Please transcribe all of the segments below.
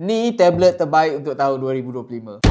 Ni tablet terbaik untuk tahun 2025.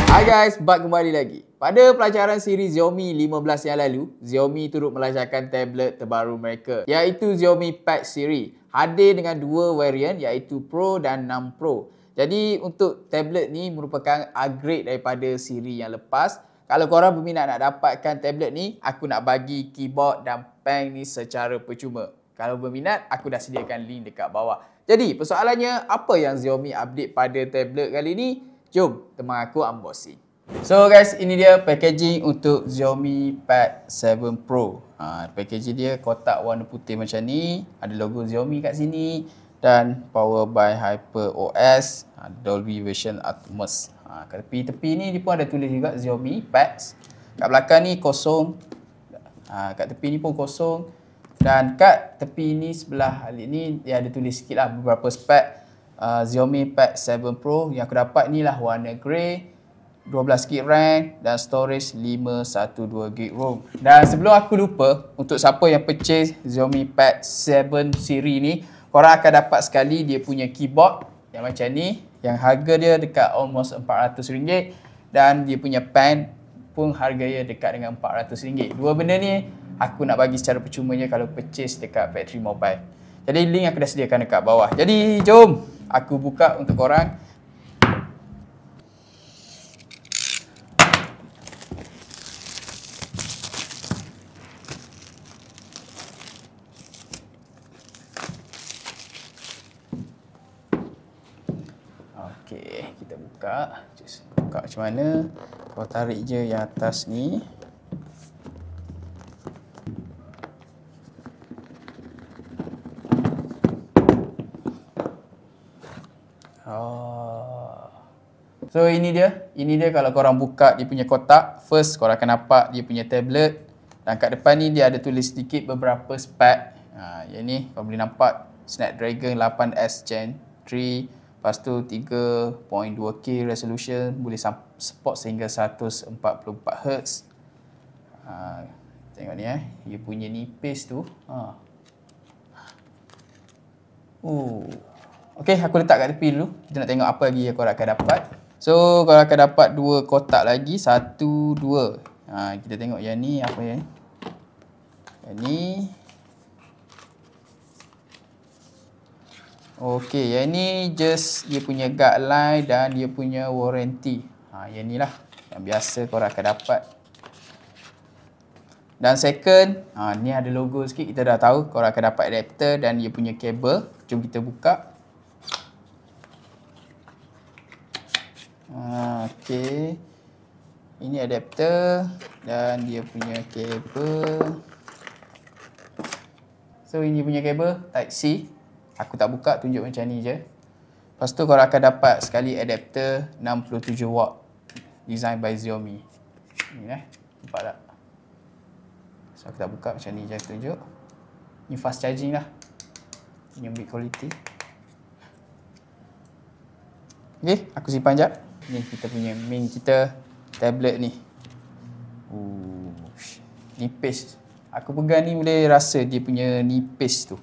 Hai guys, bak kembali lagi. Pada pelajaran siri Xiaomi 15 yang lalu, Xiaomi turut melancarkan tablet terbaru mereka, iaitu Xiaomi Pad Series. Hadir dengan dua varian iaitu Pro dan 6 Pro. Jadi untuk tablet ni merupakan upgrade daripada siri yang lepas. Kalau korang berminat nak dapatkan tablet ni, aku nak bagi keyboard dan pen ni secara percuma. Kalau berminat, aku dah sediakan link dekat bawah. Jadi persoalannya, apa yang Xiaomi update pada tablet kali ni? Jom teman aku unboxing. So guys, ini dia packaging untuk Xiaomi Pad 7 Pro. Packaging dia kotak warna putih macam ni. Ada logo Xiaomi kat sini. Dan power by HyperOS, Dolby Vision Atmos. Kat tepi-tepi ni dia pun ada tulis juga Xiaomi Pads. Kat belakang ni kosong. Kat tepi ni pun kosong. Dan kat tepi ni sebelah ni dia ada tulis sikit lah beberapa spek Xiaomi Pad 7 Pro. Yang aku dapat ni lah warna grey, 12GB RAM dan storage 512GB ROM. Dan sebelum aku lupa, untuk siapa yang purchase Xiaomi Pad 7 siri ni, korang akan dapat sekali dia punya keyboard yang macam ni, yang harga dia dekat almost RM400. Dan dia punya pen pun harganya dekat dengan RM400. Dua benda ni aku nak bagi secara percuma je kalau purchase dekat Factory Mobile. Jadi link aku dah sediakan dekat bawah. Jadi jom aku buka untuk korang. Okey, kita buka. Just buka macam mana? Kau tarik je yang atas ni. So ini dia kalau korang buka dia punya kotak. First korang akan nampak dia punya tablet. Dan kat depan ni dia ada tulis sedikit beberapa spek. Yang ni kau boleh nampak Snapdragon 8S Gen 3. Lepas tu 3.2K resolution. Boleh support sehingga 144Hz. Tengok ni dia punya nipis tu. Okay, aku letak kat tepi dulu. Kita nak tengok apa lagi yang korang akan dapat. So, korang akan dapat dua kotak lagi. 1, 2. Kita tengok yang ni apa yang ni. Yang ni. Okay, yang ni just dia punya guideline dan dia punya warranty. Yang ni lah. Yang biasa korang akan dapat. Dan second, ni ada logo sikit. Kita dah tahu korang akan dapat adapter dan dia punya kabel. Jom kita buka. Okay. Ini adapter dan dia punya kabel. So ini punya kabel Type C. Aku tak buka, tunjuk macam ni je. Lepas tu korang akan dapat sekali adapter 67W. Design by Xiaomi. Ni nampak tak? So aku tak buka, macam ni je tunjuk. Ni fast charging lah. Punya build quality. Okay, aku simpan jap. Ni kita punya main kita, tablet ni. Nipis. Aku pegang ni boleh rasa dia punya nipis tu.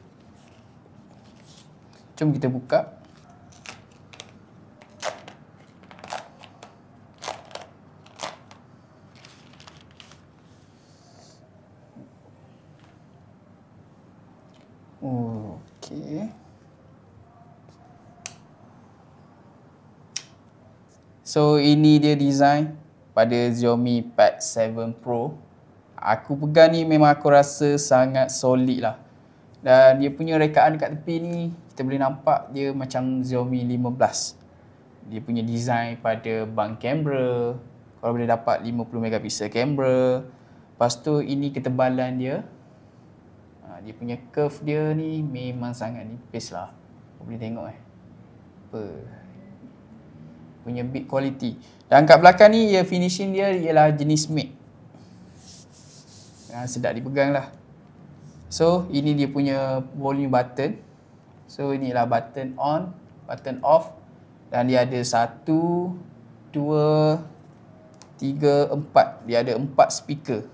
Jom kita buka. Okay. So ini dia design pada Xiaomi Pad 7 Pro. Aku pegang ni memang aku rasa sangat solid lah. Dan dia punya rekaan dekat tepi ni kita boleh nampak dia macam Xiaomi 15. Dia punya design pada bang kamera. Korang boleh dapat 50MP kamera. Lepas tu ini ketebalan dia. Dia punya curve dia ni memang sangat nipis lah. Kau boleh tengok punya build quality. Dan kat belakang ni finishing dia ialah jenis matte. Sedap dipegang lah. So ini dia punya volume button. So inilah button on, button off. Dan dia ada 1, 2, 3, 4. Dia ada 4 speaker.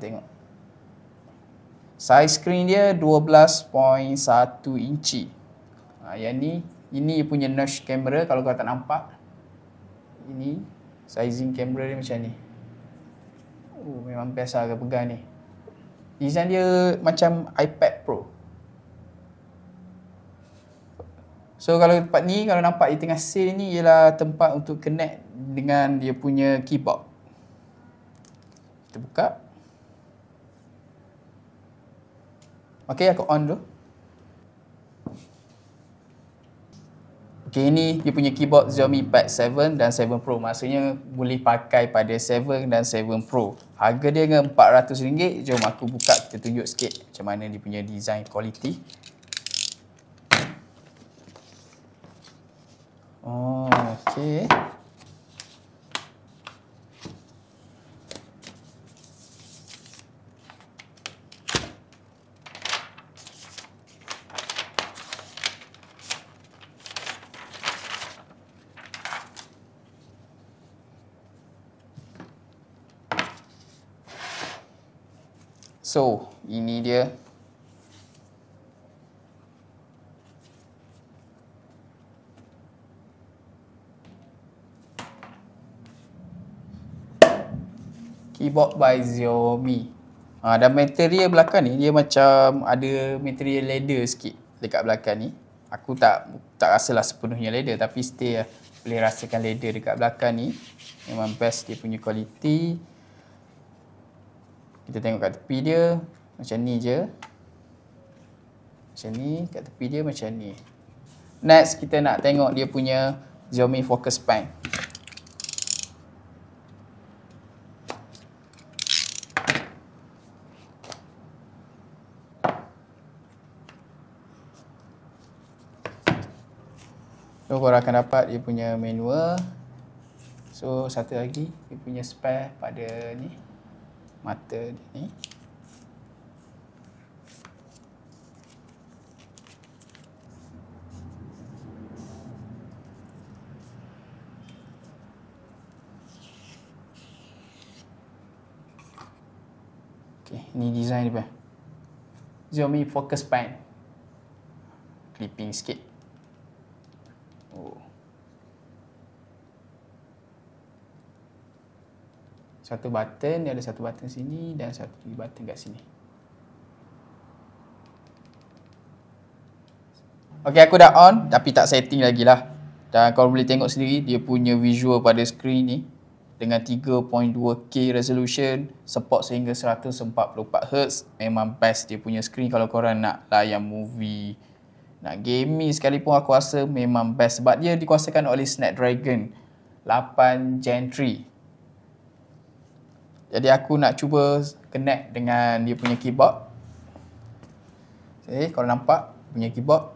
Tengok. Size screen dia 12.1 inci. Yang ni, ini punya notch kamera kalau kau tak nampak. Ini sizing kamera dia macam ni. Oh, memang best lah pegang ni. Design dia macam iPad Pro. So kalau tempat ni, kalau nampak di tengah sale ni ialah tempat untuk connect dengan dia punya keyboard. Kita buka. Okay, aku on dulu. Okay, ini dia punya keyboard Xiaomi Pad 7 dan 7 Pro. Maksudnya boleh pakai pada 7 dan 7 Pro. Harga dia dengan RM400. Jom aku buka, kita tunjuk sikit macam mana dia punya design quality. Oh, okay. So, ini dia. Keyboard by Xiaomi. Dan material belakang ni dia macam ada material leather sikit dekat belakang ni. Aku tak rasalah sepenuhnya leather, tapi still boleh rasakan leather dekat belakang ni. Memang best dia punya quality. Kita tengok kat tepi dia macam ni je. Macam ni, kat tepi dia macam ni. Next, kita nak tengok dia punya Xiaomi focus pen. So, korang akan dapat dia punya manual. So, satu lagi, dia punya spare pada ni. Mata ni. Okay, ni design dia. Xiaomi focus pen. Clipping sikit. Oh. Satu button, dia ada satu button sini dan satu button kat sini. Okay, aku dah on tapi tak setting lagi lah. Dan korang boleh tengok sendiri dia punya visual pada screen ni. Dengan 3.2K resolution, support sehingga 144Hz. Memang best dia punya screen kalau korang nak layan movie, nak gaming sekalipun, aku rasa memang best. Sebab dia dikuasakan oleh Snapdragon 8 Gen 3. Jadi aku nak cuba connect dengan dia punya keyboard. Okay, kalau nampak punya keyboard.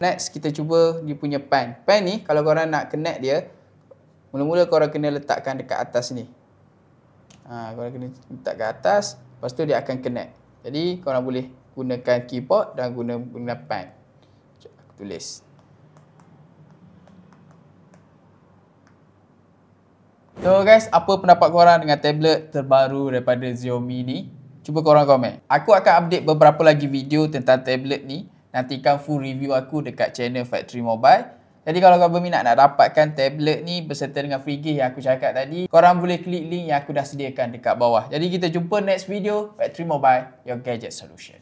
Next, kita cuba dia punya pen. Pen ni kalau korang nak connect dia, mula-mula korang kena letakkan dekat atas ni. Korang kena letak kat atas, lepas tu dia akan connect. Jadi korang boleh gunakan keyboard dan guna pen. Aku tulis. So guys, apa pendapat korang dengan tablet terbaru daripada Xiaomi ni? Cuba korang komen. Aku akan update beberapa lagi video tentang tablet ni. Nantikan full review aku dekat channel Factory Mobile. Jadi kalau korang berminat nak dapatkan tablet ni beserta dengan free gift yang aku cakap tadi, korang boleh klik link yang aku dah sediakan dekat bawah. Jadi kita jumpa next video. Factory Mobile, your gadget solution.